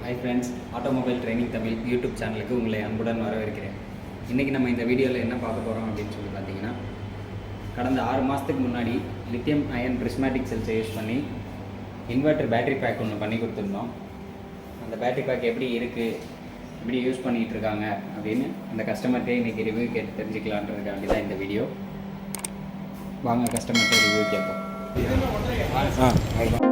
Hi friends, automobile training Tamil YouTube சேனலுக்கு உங்களை அன்புடன் வரவேற்கிறேன். இன்றைக்கி நம்ம இந்த வீடியோவில் என்ன பார்க்க போகிறோம் அப்படின்னு சொல்லி பார்த்தீங்கன்னா, கடந்த 6 மாதத்துக்கு முன்னாடி லித்தியம் அயன் பிரிஸ்மேட்டிக் செல்ஸை யூஸ் பண்ணி இன்வெர்டர் பேட்டரி பேக் ஒன்று பண்ணி கொடுத்துருந்தோம். அந்த பேட்டரி பேக் எப்படி இருக்குது, எப்படி யூஸ் பண்ணிகிட்டு இருக்காங்க அப்படின்னு அந்த கஸ்டமர்கிட்டே இன்றைக்கி ரிவ்யூ கேட்டு தெரிஞ்சுக்கலான்றதுக்காண்டி தான் இந்த வீடியோ. வாங்க கஸ்டமர்கிட்ட ரிவ்யூ கேட்போம். அவ்வளோதான்.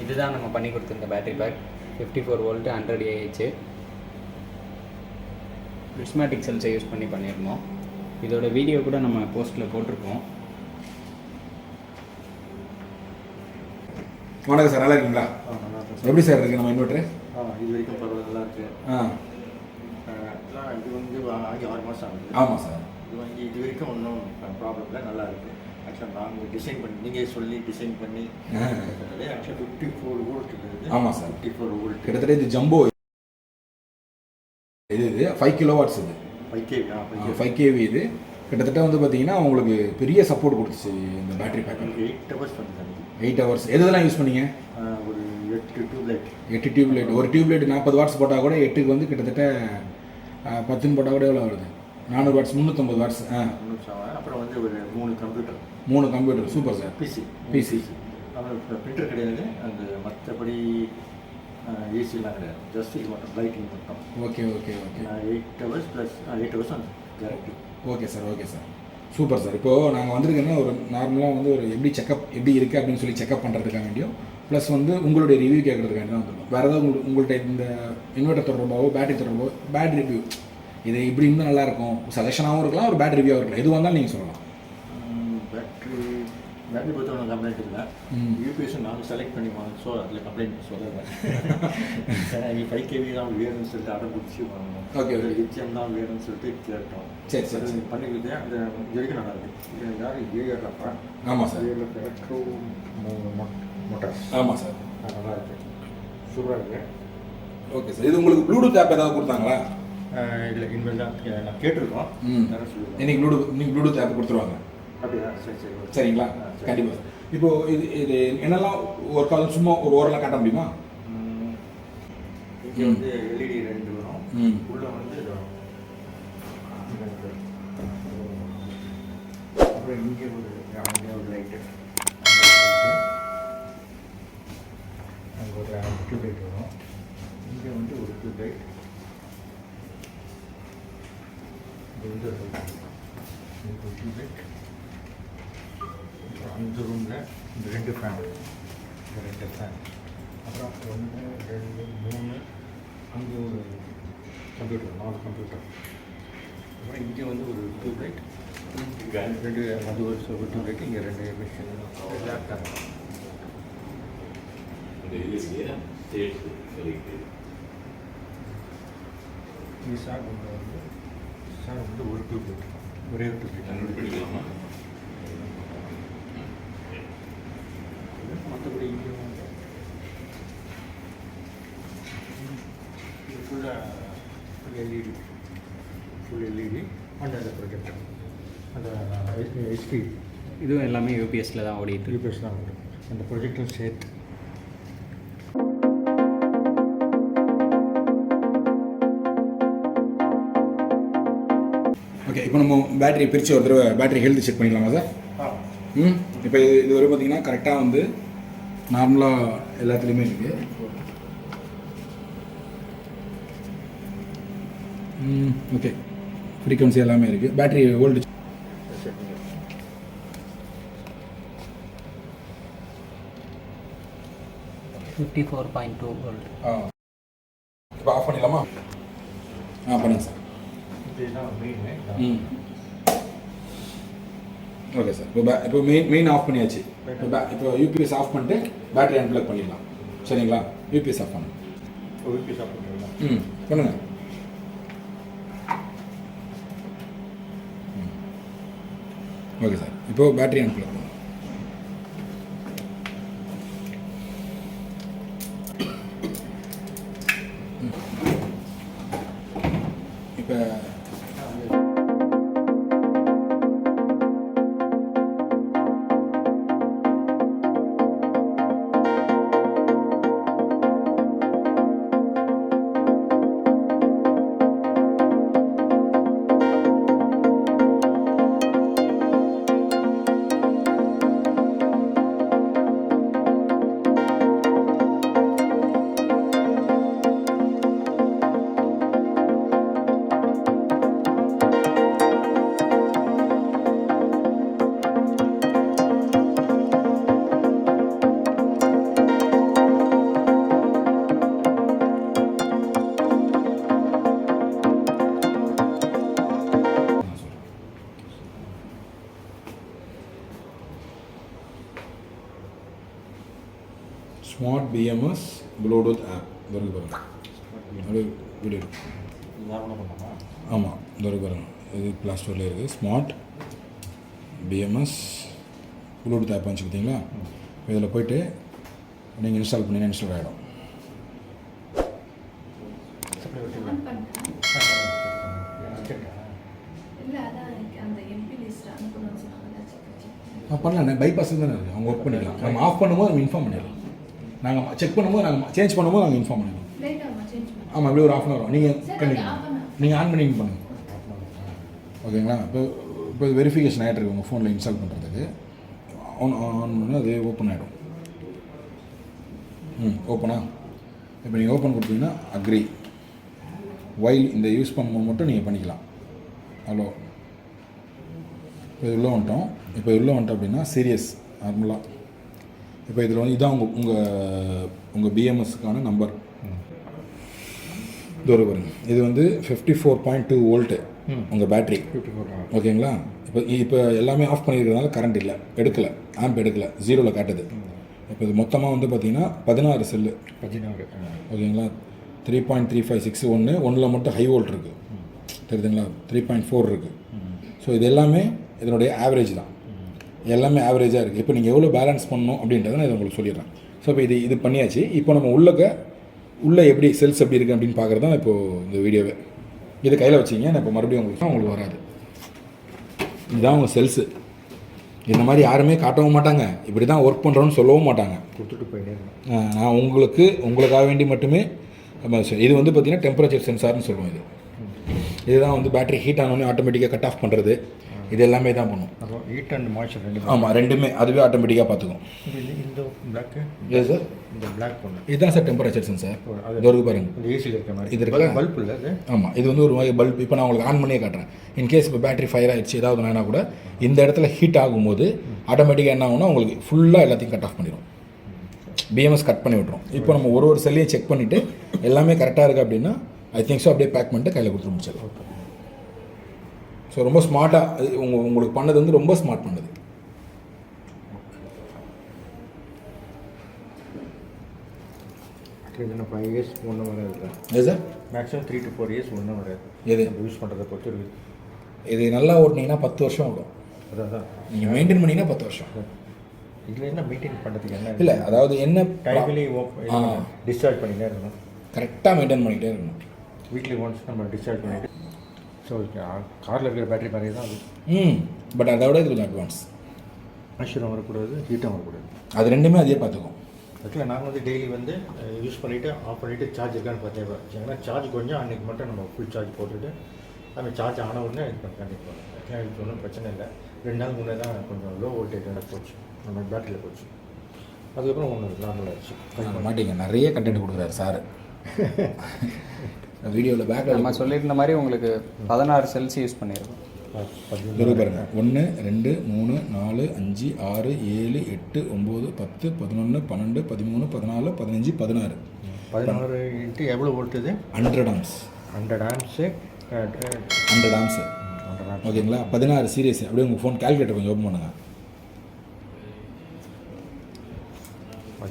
இதுதான் நம்ம பண்ணி கொடுத்துருந்த battery pack. 54 volt 100 AH prismatic செல்ஸை யூஸ் பண்ணி பண்ணியிருந்தோம். இதோட வீடியோ கூட நம்ம போஸ்ட்டில் போட்டிருக்கோம். வணக்கம் சார், நல்லா இருக்கீங்களா? எப்படி சார் இருக்குது நம்ம இன்வெர்ட்ரு? இது வரைக்கும் பரவாயில்ல, நல்லா இருக்குது. இது வந்து ஆகி 6 மாதம் ஆகுது. ஆமாம் சார். இது வரைக்கும் ஒன்றும் ப்ராப்ளம் இல்லை, நல்லா இருக்குது. ஆக்சுவலாக நாங்கள் டிசைன் பண்ணி, நீங்கள் சொல்லி டிசைன் பண்ணி ஆக்சுவலாக 54 வோல்ட் இருக்குது. ஆமாம் சார், 54 வோல்ட். கிட்டத்தட்ட இது ஜம்போ இது 5 கிலோவாட்ஸ். இது 5 kV. இது கிட்டத்தட்ட வந்து பார்த்தீங்கன்னா உங்களுக்கு பெரிய சப்போர்ட் கொடுத்துச்சு இந்த பேட்டரி பேக். 8 ஹவர்ஸ் பண்ணுறாங்க. 8 ஹவர்ஸ். எதுலாம் யூஸ் பண்ணீங்க? ஒரு 8 டியூப்லைட். 8 டியூப்லைட். ஒரு டியூப்லைட் 40 வாட்ஸ் போட்டால் கூட 8க்கு வந்து கிட்டத்தட்ட 10 போட்டால் கூட எவ்வளோ வருது? 400 வாட்ஸ், 350 வாட்ஸ். அப்புறம் வந்து ஒரு 3 கம்ப்யூட்டர். Super sir. பிசி. அப்புறம் பிரிண்டர் கிடையாது. அந்த மற்றபடி ஏசிலாம் கிடையாது. ஜஸ்ட் இது மட்டும், லைட்டிங் மட்டும். ஓகே. 8 ஹவர்ஸ் ப்ளஸ் 8 ஹவர்ஸ் அந்த guarantee. Okay sir. Super sir. இப்போது நாங்கள் வந்திருக்கேன்னா ஒரு நார்மலாக வந்து ஒரு எப்படி இருக்குது அப்படின்னு சொல்லி செக்அப் பண்ணுறதுக்காக வேண்டியும், ப்ளஸ் வந்து உங்களுடைய ரிவ்யூ கேட்குறதுக்காண்டி தான் வந்துருக்கோம். வேறு ஏதாவது உங்கள்கிட்ட இந்த இன்வெர்ட்டர் தொடர்பாவோ பேட்டரி தொடர்பாவோ பேட்டரி ரிவ்யூ இது இப்படி இருந்தால் நல்லாயிருக்கும், சஜஷனாகவும் இருக்கலாம், ஒரு பேட்டரி ரிவ்யூவாக இருக்கலாம், எதுவாக இருந்தாலும் நீங்கள் சொல்லலாம். பேட்டரி பொறுத்த ஒன்றும் கம்ப்ளைண்ட் இல்லை. யூபிஎஸ் நாங்கள் செலக்ட் பண்ணி வாங்க, ஸோ அதில் கம்ப்ளைண்ட் சொல்லுவேன். எங்களுக்கு 5 kV தான் வேணும்னு சொல்லிட்டு அடம் பிடிச்சி வாங்கணும். ஓகே. லித்தியம் தான் வேணும்னு சொல்லிட்டு கேட்டோம். சரி. பண்ணி கொடுத்தேன். அந்த இது வரைக்கும் நல்லா இருக்குது. இது யார் ஏஆர்ப்பா? ஆமாம் சார். Electro Motors. ஆமாம் சார். நல்லா இருக்குது, சூப்பராக இருக்குது. Okay sir. இது உங்களுக்கு ப்ளூடூத் ஆப் ஏதாவது கொடுத்தாங்களா? இல்லை, இனிமேல் தான் நான் கேட்டிருக்கோம். இன்னைக்கு ப்ளூடூத் ஆப் கொடுத்துருவாங்க. அப்படியா? சரிங்களா? கண்டிப்பாக. இப்போது இது என்னெல்லாம் ஒர்க் ஆகும், சும்மா ஒரு ஓரெல்லாம் காட்ட முடியுமா? இங்கே வந்து எல்இடி 2 வரும். உள்ளே வந்து அப்புறம் இங்கே ஒரு லைட்டு, அங்கே ஒரு டியூப்லைட் வரும். இங்கே வந்து ஒரு டியூப்லைட், இது வந்து ஒரு டியூப்லைட். அப்புறம் அந்த ரூமில் இந்த 2 ஃபேன். அப்புறம் 1 2 3 அங்கே ஒரு கம்ப்யூட்டர், 4 கம்ப்யூட்டர். அப்புறம் இங்கே வந்து ஒரு டியூப்லைட், 2 அது ஒரு டியூப்லைட், இங்கே 2 மிஷின், லேப்டாப். இது சார் வந்து ஒரு டியூப்லைட், ஒரே ஒரு டியூப்லைட். மற்றபடி இங்கே ஃபுல் எல்இடி அண்ட் அந்த ப்ரொஜெக்டர், அந்த ஹெச்பி. இதுவும் எல்லாமே யூபிஎஸ்சில் தான் ஓடிட்டு. யூபிஎஸ் தான் ஓடும், அந்த ப்ரொஜெக்டர் சேர்த்து. ஓகே. இப்போ நம்ம பேட்டரி பிரித்து ஒரு தடவை பேட்டரி ஹெல்த் செக் பண்ணிக்கலாமா சார்? இப்போ இது வரை பார்த்தீங்கன்னா கரெக்டாக வந்து நார்மலாக எல்லாத்துலேயுமே இருக்குது. ஓகே. ஃப்ரீக்வன்சி எல்லாமே இருக்குது. Battery voltage 54.2 volt. இப்போ ஆஃப் பண்ணிடலாமா? பண்ணுங்க சார். இதுதான் மெயின். Okay sir. இப்போ மெயின் ஆஃப் பண்ணியாச்சு. இப்போ யூபிஎஸ் ஆஃப் பண்ணிட்டு பேட்டரி அன்ப்ளக் பண்ணிடலாம். சரிங்களா? யூபிஎஸ் ஆஃப் பண்ணுங்க. யூபிஎஸ் ஆஃப் பண்ணிடலாம். பண்ணுங்க. Okay sir. இப்போ பேட்டரி அன்ப்ளக் பண்ணுங்க. இப்போ ஸ்மார்ட் பிஎம்எஸ் ப்ளூடூத் ஆப் வருது பாருங்க. அப்படியே வீடியோ ஆமாம் வருது பாருங்க. இது ப்ளே ஸ்டோரில் இருக்குது. ஸ்மார்ட் பிஎம்எஸ் ப்ளூடூத் ஆப் வந்துச்சு பார்த்தீங்களா? இதில் போய்ட்டு நீங்கள் இன்ஸ்டால் பண்ணிங்கன்னா இன்ஸ்டால் ஆகிடும். பண்ணலாம். பைபாஸ் தானே இருக்குது. அவங்க ஒர்க் பண்ணிக்கலாம். நம்ம ஆஃப் பண்ணும்போது நம்ம இன்ஃபார்ம் பண்ணிடலாம். நாங்கள் செக் பண்ணும்போது நாங்கள் சேஞ்ச் பண்ணும்போது நாங்கள் இன்ஃபார்ம் பண்ணிடுவோம். ஆமாம், இப்படி ஒரு ஆஃப் அன் ஹவர் நீங்கள் பண்ணிக்கலாம். நீங்கள் ஆன் பண்ணி பண்ணுங்கள். ஓகேங்களா? இப்போ வெரிஃபிகேஷன் ஆகிட்டு இருக்கு உங்கள் ஃபோனில் இன்ஸ்டால் பண்ணுறதுக்கு. ஆன் பண்ணால் அது ஓப்பன் ஆகிடும். ஓப்பனா? இப்போ நீங்கள் ஓப்பன் கொடுத்தீங்கன்னா அக்ரி வைல் இந்த யூஸ் பண்ணும்போது மட்டும் நீங்கள் பண்ணிக்கலாம். ஹலோ, இப்போ இது உள்ளே வந்துட்டோம். இப்போ உள்ளே வந்துட்டோம் அப்படின்னா சீரியஸ் நார்மலாக. இப்போ இதில் வந்து இதான் உங்கள் பிஎம்எஸ்க்கான நம்பர். இது பாருங்க. இது வந்து 54.2 வோல்ட்டு உங்கள் பேட்ரி. ஓகேங்களா? இப்போ எல்லாமே ஆஃப் பண்ணியிருக்கிறதுனால கரண்ட் இல்லை, எடுக்கலை, ஆம்ப் எடுக்கலை, 0ல் காட்டுது. இப்போ இது மொத்தமாக வந்து பார்த்தீங்கன்னா 16 செல்லு. 16. ஓகேங்களா? 3.356 ஒன்றில் மட்டும் ஹை வோல்ட் இருக்குது, தெரியுதுங்களா? 3.4 இருக்குது. ஸோ இது எல்லாமே இதனுடைய ஆவரேஜ் தான். எல்லாமே ஆவரேஜாக இருக்குது. இப்போ நீங்கள் எவ்வளோ பேலன்ஸ் பண்ணணும் அப்படின்றத நான் இதை உங்களுக்கு சொல்லிடுறேன். ஸோ இப்போ இது பண்ணியாச்சு. இப்போ நம்ம உள்ளே எப்படி செல்ஸ் எப்படி இருக்குது அப்படின்னு பார்க்குறது தான் இப்போது இந்த வீடியோவே. இது கையில் வச்சிங்க. நான் இப்போ மறுபடியும் உங்களுக்கு வராது. இதுதான் உங்கள் செல்ஸு. இந்த மாதிரி யாருமே காட்டவும் மாட்டாங்க, இப்படி தான் ஒர்க் பண்ணுறோன்னு சொல்லவும் மாட்டாங்க. கொடுத்துட்டு போயிட்டே. நான் உங்களுக்காக வேண்டி மட்டுமே இது வந்து பார்த்திங்கன்னா டெம்பரேச்சர் சென்சார்னு சொல்லுவோம். இதுதான் வந்து பேட்டரி ஹீட் ஆனோடனே ஆட்டோமேட்டிக்காக கட் ஆஃப் பண்ணுறது. இது எல்லாமே தான் பண்ணும். ஹீட் அண்ட் மாய்ச்சர் ரெண்டுமே. ஆமாம், ரெண்டுமே அதுவே ஆட்டோமேட்டிக்காக பார்த்துக்கும். இந்த பிளாக்கு எது சார்? இந்த பிளாக் பண்ணு இதுதான் சார் டெம்பரேச்சர் சென்சார். இது ஒரு பாருங்க, இந்த ஏசியில் இருக்க மாதிரி இது இருக்குல்ல, பல்ப் இல்லை அது. ஆமாம், இது வந்து ஒரு வகை பல்ப். இப்போ நான் உங்களுக்கு ஆன் பண்ணியே காட்டுறேன். இன்கேஸ் இப்போ பேட்டரி ஃபயர் ஆகிடுச்சு ஏதாவது ஒன்றுனா கூட இந்த இடத்துல ஹீட் ஆகும்போது ஆட்டோமேட்டிக்காக என்ன ஆகும்னா உங்களுக்கு ஃபுல்லாக எல்லாத்தையும் கட் ஆஃப் பண்ணிடும். பிஎம்எஸ் கட் பண்ணி விட்ரும். இப்போ நம்ம ஒரு செல்லையும் செக் பண்ணிவிட்டு எல்லாமே கரெக்டாக இருக்குது அப்படின்னா ஐ திங்க் ஸோ அப்படியே பேக் பண்ணிட்டு கையில் கொடுத்து முடிச்சிடலாம். ஸோ ரொம்ப ஸ்மார்ட்டாக உங்களுக்கு பண்ணது வந்து ரொம்ப ஸ்மார்ட் பண்ணுது. இன்னும் 5 இயர்ஸ் ஒன்றும் வராது. எது சார்? மேக்ஸிமம் 3 to 4 இயர்ஸ் ஒன்றும் வராது. எது யூஸ் பண்ணுறதை பொறுத்து இருக்குது. இது நல்லா ஓட்டினீங்கன்னா 10 வருஷம் ஆகும். அதான் நீங்கள் மெயின்டைன் பண்ணிங்கன்னா 10 வருஷம். இதில் என்ன மெயின்டைன் பண்ணுறதுக்கு என்ன இல்லை, அதாவது என்ன டைம்லி டிஸ்சார்ஜ் பண்ணிகிட்டே இருக்கணும். கரெக்டாக மெயின்டைன் பண்ணிகிட்டே இருக்கணும். வீக்லி ஒன்ஸ் நம்ம டிஸ்சார்ஜ் பண்ணிவிட்டு. ஸோ காரில் இருக்கிற பேட்டரி மாதிரி தான் அது. பட் அதை விட இது கொஞ்சம் அட்வான்ஸ். மாய்ச்சரும் வரக்கூடாது, ஹீட்டும் வரக்கூடாது. அது ரெண்டுமே அதே பார்த்துக்கும். ஆக்சுவலாக நாங்கள் வந்து டெய்லி வந்து யூஸ் பண்ணிவிட்டு ஆஃப் பண்ணிவிட்டு சார்ஜ் இருக்கான்னு பார்த்தேன். ஏன்னா சார்ஜ் கொஞ்சம் அன்றைக்கி மட்டும் நம்ம ஃபுல் சார்ஜ் போட்டுட்டு நம்ம சார்ஜ் ஆன உடனே இது கண்டிப்பாக ஆக்சுவலாக இதுக்கு ஒன்றும் பிரச்சனை இல்லை. 2 நாள் முன்னே தான் கொஞ்சம் லோ வோல்டேஜ் போச்சு, நம்ம பேட்டரியில் போச்சு. அதுக்கப்புறம் ஒன்று நார்மல் ஆகிடுச்சு. மாட்டிங்க, நிறைய கண்டென்ட் கொடுக்குறாரு சார் வீடியோவில் பேக்கில். நம்ம சொல்லியிருந்த மாதிரி உங்களுக்கு 16 செல்ஸ் யூஸ் பண்ணியிருக்கோம். இது பாருங்க 1 2 3 4 5 6 7 8 9 10 11 12 13 14 15 16 16 இன்ட்டு எவ்வளோ வோல்ட் இது 100 ஆம்ஸ் 100 ஆம்ஸு 100 ஆம்ஸ் ஓகேங்களா 16 சீரியஸ். அப்படியே உங்கள் ஃபோன் கால்குலேட்டர் கொஞ்சம் ஓப்பன் பண்ணுங்கள்.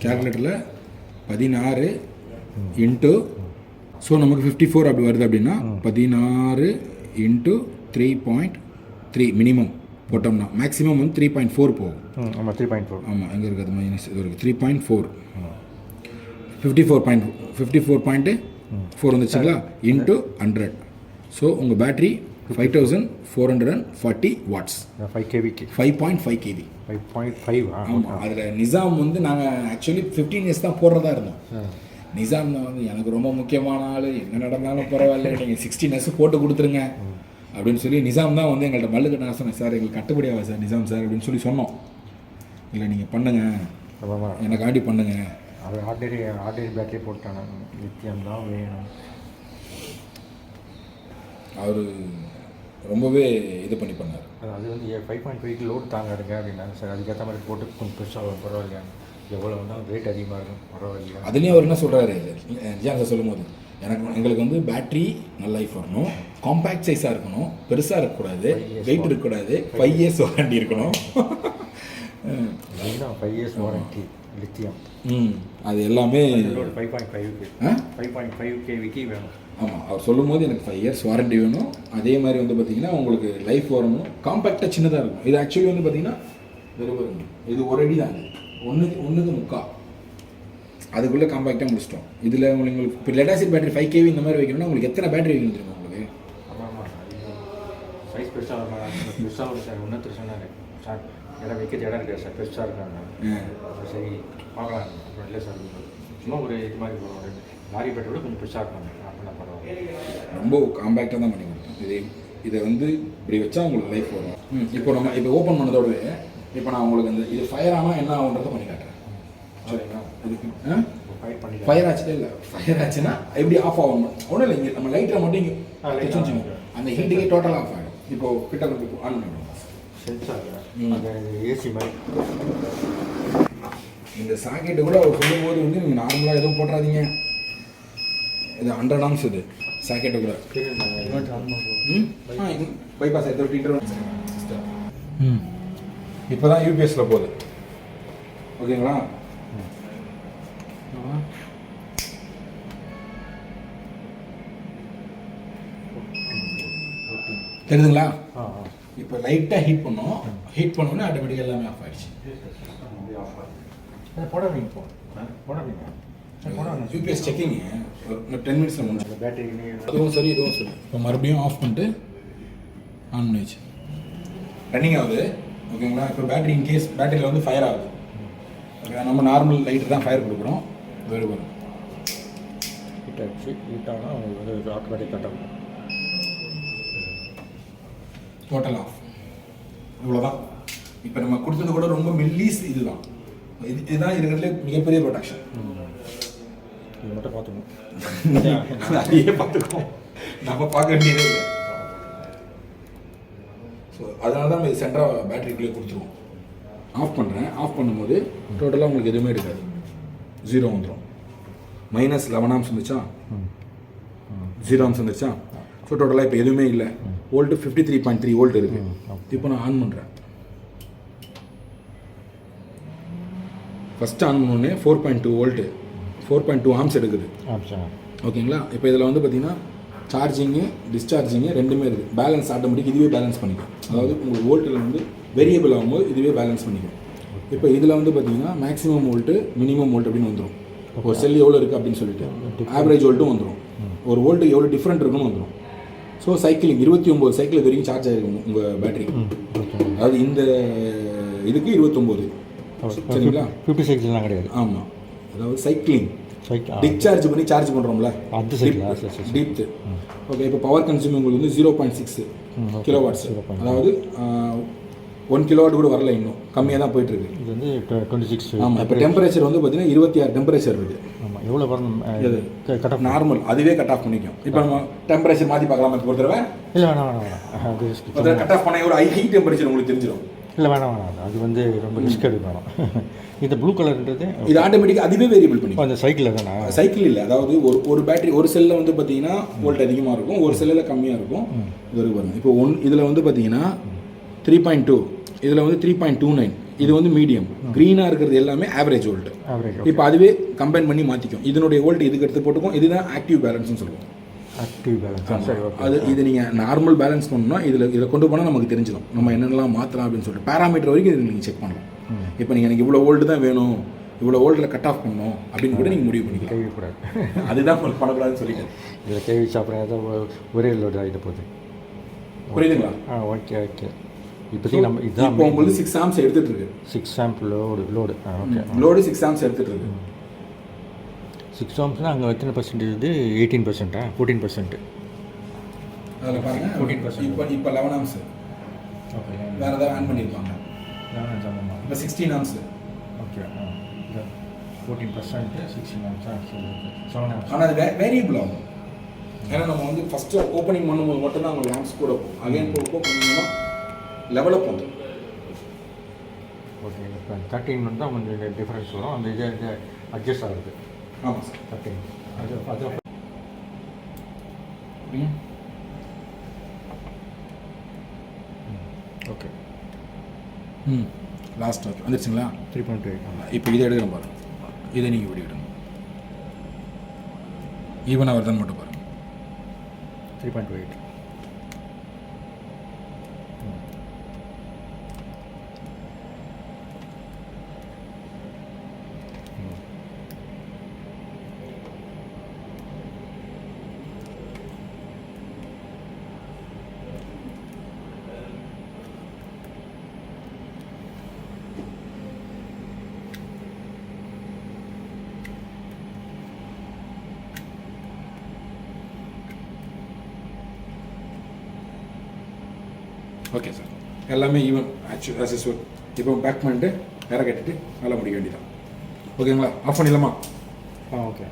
கால்குலேட்டரில் 16 இன்ட்டு ஸோ நமக்கு 54 அப்படி வருது அப்படின்னா 16 இன்ட்டு 3.3 மினிமம் போட்டோம்னா மேக்ஸிமம் வந்து 3.4 போகும். ஆமாம் 3.4. ஆமாம் எங்கே இருக்குது மைனஸ் இது இருக்குது 3.4 54.4 வந்துச்சுங்களா இன்ட்டு 100. ஸோ உங்கள் பேட்ரி 5440 வாட்ஸ் 5 கேவிக்கு 5.5 கேவி 5.5. ஆமாம். அதில் நிசாம் வந்து நாங்கள் ஆக்சுவலி 15 இயர்ஸ் தான் போடுறதா இருந்தோம். நிசாம் தான் வந்து எனக்கு ரொம்ப முக்கியமான ஆள், என்ன நடந்தாலும் பரவாயில்ல, நீங்கள் 16 இயர்ஸ் போட்டு கொடுத்துருங்க அப்படின்னு சொல்லி நிசாம் தான் வந்து எங்கள்கிட்ட மல்லு கட்ட சொன்னேன். சார் எங்களுக்கு கட்டுப்படி ஆகாது சார் நிசாம் சார் அப்படின்னு சொல்லி சொன்னோம். இல்லை நீங்கள் பண்ணுங்கள், எனக்காண்டி பண்ணுங்கள். அது ஆர்டினரி பேட்டரி போட்டாங்க, லித்தியம் தான் வேணும். அவர் ரொம்பவே இது பண்ணி பண்ணார். அது வந்து 5.5 லோடு தாங்காதுங்க அப்படின்னாங்க சார். அதுக்கேற்ற மாதிரி போட்டு கொஞ்சம் பெருசாக பரவாயில்லையா, எவ்வளோ வந்தாலும் ரேட் அதிகமாக இருக்கும் பரவாயில்லையா. அதுலேயும் அவர் என்ன சொல்கிறாரு ஜியான் சார் சொல்லும் போது, எங்களுக்கு வந்து பேட்ரி நல்ல லைஃப் வரணும், காம்பேக்ட் சைஸாக இருக்கணும், பெருசாக இருக்கக்கூடாது, வெயிட் இருக்கக்கூடாது, 5 இயர்ஸ் வாரண்டி இருக்கணும். 5 இயர்ஸ் வாரண்டி லித்தியம். அது எல்லாமே 5.5 கேவிக்கு வேணும். ஆமாம், அவர் சொல்லும் போது எனக்கு 5 இயர்ஸ் வாரண்டி வேணும், அதே மாதிரி வந்து பார்த்திங்கன்னா உங்களுக்கு லைஃப் வரணும், காம்பேக்டாக சின்னதாக இருக்கும். இது ஆக்சுவலி வந்து பார்த்திங்கன்னா இது ஒரு அடி தான், ஒன்றுக்கு முக்கால், அதுக்குள்ளே காம்பேக்டாக முடிச்சிட்டோம். இதில் உங்களுக்கு இப்போ லெடாசிட் பேட்டரி 5 கேவி இந்த மாதிரி வைக்கணும்னா உங்களுக்கு எத்தனை பேட்டரி வைக்கணும் தெரியுமா உங்களுக்கு? ஆமாம், சைஸ் பெருசாக வரும் சார். ஒன்றும் சொன்னாங்க சார், இடம் வைக்கிறது இடம் இருக்காது சார், பெருசாக இருக்காங்க. சரி பார்க்கலாம். அப்புறம் இல்லை சார், சும்மா ஒரு இது மாதிரி போகிறோம், லாரி பேட்டரோட கொஞ்சம் பெருசாக இருக்காங்க அப்படின்னா பரவாயில்ல. ரொம்ப காம்பேக்டாக தான் பண்ணி கொடுத்தோம். இதை வந்து இப்படி வச்சா உங்களுக்கு லைஃப் வரும். இப்போ ஓப்பன் பண்ணதோடவே இப்போ நான் உங்களுக்கு இந்த இது ஃபயர் ஆனால் என்ன ஆகுன்றதை பண்ணி காட்டுறேன். சரிங்களா? இதுக்கு ஃபயர் ஆச்சு இல்லை, ஃபயர் ஆச்சுன்னா எப்படி ஆஃப் ஆகும் ஒன்றும் இல்லை, இங்கே நம்ம லைட்டை மட்டும் இங்கே வச்சுக்கோங்க, அந்த ஹீட்டுக்கே டோட்டலாக ஆஃப் ஆகிடும். இப்போது கிட்ட கொஞ்சம் ஆன் பண்ணிவிடுவோம். சென்சார் ஏசி மாதிரி இந்த சாக்கெட்டு கூட அவர் சொல்லும்போது வந்து நீங்கள் நார்மலாக எதுவும் போட்டுறாதீங்க, இது 100 ஆம்ஸ் இது சாக்கெட்டு கூட. பைபாஸ் எடுத்து இப்போ தான் யூபிஎஸ்சில் போகுது. ஓகேங்களா? தெரியுதுங்களா? இப்போ லைட்டாக ஹீட் பண்ணோம், ஹீட் பண்ணோன்னே ஆட்டோமேட்டிக்காக எல்லாமே ஆஃப் ஆகிடுச்சு. போடாதீங்க. யூபிஎஸ் செக்கிங் ஒரு 10 மினிட்ஸில் முடிஞ்சு பேட்டரி இதுவும் சரி இதுவும் சரி. இப்போ மறுபடியும் ஆஃப் பண்ணிட்டு ஆன் பண்ணிச்சு, ரன்னிங் ஆகுது. ஓகேங்களா? இப்போ பேட்டரி இன்கேஸ் பேட்டரியில் வந்து ஃபயர் ஆகுது, ஓகே, நம்ம நார்மல் லைட்டு தான் ஃபயர் கொடுக்குறோம். வேறு வரும் ஹீட் ஆகிடுச்சு. ஹீட் ஆனால் உங்களுக்கு வந்து ஆட்டோமேட்டிக் கட் ஆகும். Total off. இவ்வளோதான். இப்போ நம்ம கொடுத்தது கூட ரொம்ப மெல்லீஸ் இதுதான். இதுதான் இருக்கிறதுல மிகப்பெரிய ப்ரொடக்ஷன். இது மட்டும் பார்த்துக்கணும், அதையே பார்த்துக்கோம், நம்ம பார்க்க வேண்டியது இல்லை. ஸோ அதனால தான் நம்ம இது சென்டராக பேட்டரிக்குள்ளே கொடுத்துருவோம். ஆஃப் பண்ணுறேன். ஆஃப் பண்ணும்போது டோட்டலாக உங்களுக்கு எதுவுமே எடுக்காது, 0 வந்துடும். -11 ஆம்ஸ் வந்துச்சா, 0 ஆம்ஸ் வந்துச்சா. ஸோ டோட்டலாக இப்போ எதுவுமே இல்லை. வோல்ட்டு 53.3 வோல்ட் இருக்குது. இப்போ நான் ஆன் பண்ணுறேன். ஃபஸ்ட்டு ஆன் பண்ணோடனே 4.2 வோல்ட்டு 4.2 ஆம்ஸ் எடுக்குது. ஓகேங்களா? இப்போ இதில் வந்து பார்த்தீங்கன்னா சார்ஜிங்கு டிஸ்சார்ஜிங்கு ரெண்டுமே இருக்குது. பேலன்ஸ் ஆட்டோமேட்டிக் இதுவே பேலன்ஸ் பண்ணிக்கும். அதாவது உங்களுக்கு வோல்ட்டில் வந்து வேரியபிள் ஆகும்போது இதுவே பேலன்ஸ் பண்ணிக்கும். இப்போ இதில் வந்து பார்த்தீங்கன்னா மேக்ஸிமம் வோல்ட்டு மினிமம் வோல்ட் அப்படின்னு வந்துடும். ஒரு செல் எவ்வளோ இருக்குது அப்படின்னு சொல்லிட்டு ஆவரேஜ் வோல்ட்டும் வந்துடும். ஒரு வோல்ட்டு எவ்வளோ டிஃப்ரெண்ட் இருக்குன்னு வந்துடும். ஸோ சைக்கிளிங் 29 சைக்கிள் இது வரைக்கும் சார்ஜ் ஆகிருக்கும் உங்கள் பேட்டரி. அதாவது இந்த இதுக்கு 29. சரிங்களா? 56 கிடையாது. ஆமாம், அதாவது சைக்கிளிங் டிஸ்சார்ஜ் பண்ணி சார்ஜ் பண்ணுறோம்ல, டீப்த்து. ஓகே, இப்போ பவர் கன்சியூம் உங்களுக்கு வந்து 0.6 கிலோவாட்ஸ். அதாவது 1 கிலோவாட் கூட வரல, இன்னும் கம்மியாக தான் போயிட்டுருக்கு. இது வந்து 26. ஆமாம், இப்போ டெம்பரேச்சர் வந்து பார்த்தீங்கன்னா 26 டெம்பரேச்சர் இருக்குது. ஆமாம், எவ்வளோ வரணும் இது கட் ஆஃப்? நார்மல், அதுவே கட் ஆஃப் பண்ணிக்கும். இப்போ நம்ம டெம்பரேச்சர் மாற்றி பார்க்கலாமா? இப்போ ஒரு தடவை இல்லை வேணாம் அது கட் ஆஃப் பண்ண ஒரு ஹை டெம்பரேச்சர் உங்களுக்கு தெரிஞ்சிடும். இல்லை வேணாம் அது வந்து ரொம்ப ரிஸ்க் எடுக்கணும். இந்த ப்ளூ கலர்ன்றது இது ஆட்டோமேட்டிக்காக அதுவே வேரியபிள் பண்ணி அந்த சைக்கிளில் தானே? சைக்கிள் இல்லை, அதாவது ஒரு பேட்டரி ஒரு செல்லில் வந்து பார்த்தீங்கன்னா வோல்ட் அதிகமாக இருக்கும், ஒரு செல்லில் கம்மியாக இருக்கும். இது வரைக்கும் பாருங்கள். இப்போ இதில் வந்து பார்த்தீங்கன்னா 3.2, இதில் வந்து 3.29, இது வந்து மீடியம். க்ரீனாக இருக்கிறது எல்லாமே ஆவரேஜ் வோல்ட். இப்போ அதுவே கம்பைன் பண்ணி மாற்றிக்கும். இதனுடைய வோல்ட் இதுக்கு எடுத்து போட்டுக்கும். இதுதான் ஆக்டிவ் பேலன்ஸ்னு சொல்லுவோம். ஆக்டிவ் பேலன்ஸ் அது இது நீங்கள் நார்மல் பேலன்ஸ் பண்ணணும்னா இதில் கொண்டு போனால் நமக்கு தெரிஞ்சிடும் நம்ம என்னென்னலாம் மாற்றலாம் அப்படின்னு சொல்லிட்டு. பேராமீட்டர் வரைக்கும் இதில் நீங்கள் செக் பண்ணலாம். இப்போ நீங்கள் எனக்கு இவ்வளோ வோல்ட் தான் வேணும், இவ்வளோ வோல்ட்டில் கட் ஆஃப் பண்ணணும் அப்படின்னு கூட நீங்கள் முடிவு பண்ணிக்கலாம். கேள்விக்கூடாது. அதுதான் உங்களுக்கு பண்ணக்கூடாதுன்னு சொல்லிட்டேன். இதில் கேள்வி சாப்பிட்றேன் தான் ஒரே லோடு ஆகிட்ட போகுது. புரியுதுங்களா? ஓகே இப்போதைக்கு நம்ம இதுதான் இப்போ உங்களுக்கு 6 ஆம்ஸ் எடுத்துகிட்டு இருக்கு. 6 amp load okay. Load 6 amps எடுத்துகிட்டு இருக்கு. 6 ஆம்ஸ்னால் அங்கே எத்தனை பர்சன்டேஜ் இது? 18%, 14%. அதில் பாருங்கள் 14%. இப்போ 11 ஆம்ஸ். ஓகே, வேறு ஏதாவது ஆன் பண்ணியிருப்பாங்க. இப்போ 16 ஆம்ஸ். ஓகே, 14%, 16 ஆம்ஸா? 7 ஆம்ஸ். ஆனால் அது வேரியபிள் ஆகும். ஏன்னா நம்ம வந்து ஃபஸ்ட்டு ஓப்பனிங் பண்ணும்போது மட்டும்தான் அவங்க ஆம்ஸ் கூட போகும். அகைன் போக கொஞ்சமாக லெவலப் பண்ணும். ஓகே, இப்போ 13 வந்து கொஞ்சம் டிஃப்ரென்ஸ் வரும். அந்த இது அட்ஜஸ்ட் ஆகுது. ஆமாம் சார், 13 அது ஓகே. லாஸ்ட் வந்துருச்சுங்களா? 3.8. இப்போ இதை எடுக்கிறோம் பாருங்கள். இதை நீங்கள் இப்படி எடுங்க. ஈவனாக வருதான்னு மட்டும் பாருங்கள். 3.8. ஓகே சார், எல்லாமே ஈவன் ஆஸ் யூஸ்வல். இப்போ பேக் பண்ணிட்டு வேற கட்டிட்டு நல்லா முடிக்க வேண்டியதான். ஓகேங்களா? ஆஃப் பண்ணிடலாமா? ஓகே.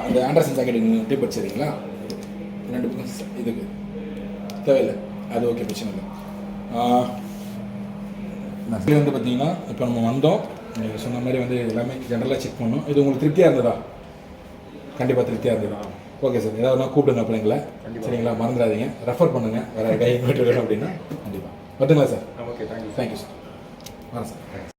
அந்த ஆண்டர்சன் சாக்கெட் டேப் வச்சுருக்கீங்களா? 2 பக்கம் இதுக்கு தேவையில்லை, அது ஓகே, பிரச்சனை இல்லை. இது வந்து பார்த்தீங்கன்னா இப்போ நம்ம வந்தோம், நீங்கள் சொன்ன மாதிரி வந்து எல்லாமே ஜென்ரலாக செக் பண்ணோம். இது உங்களுக்கு திருப்தியாக இருந்ததா? கண்டிப்பாக திருப்தியாக இருந்ததா? ஓகே சார், ஏதாவது கூப்பிடுங்க பிள்ளைங்களா, சரிங்களா? மறந்துடாதீங்க, ரெஃபர் பண்ணுங்கள் வேறு கை இன்வெர்டர் வேணும் அப்படின்னா. கண்டிப்பாக வருதுங்களா சார்? Okay, thank you sir. வரேன் சார்.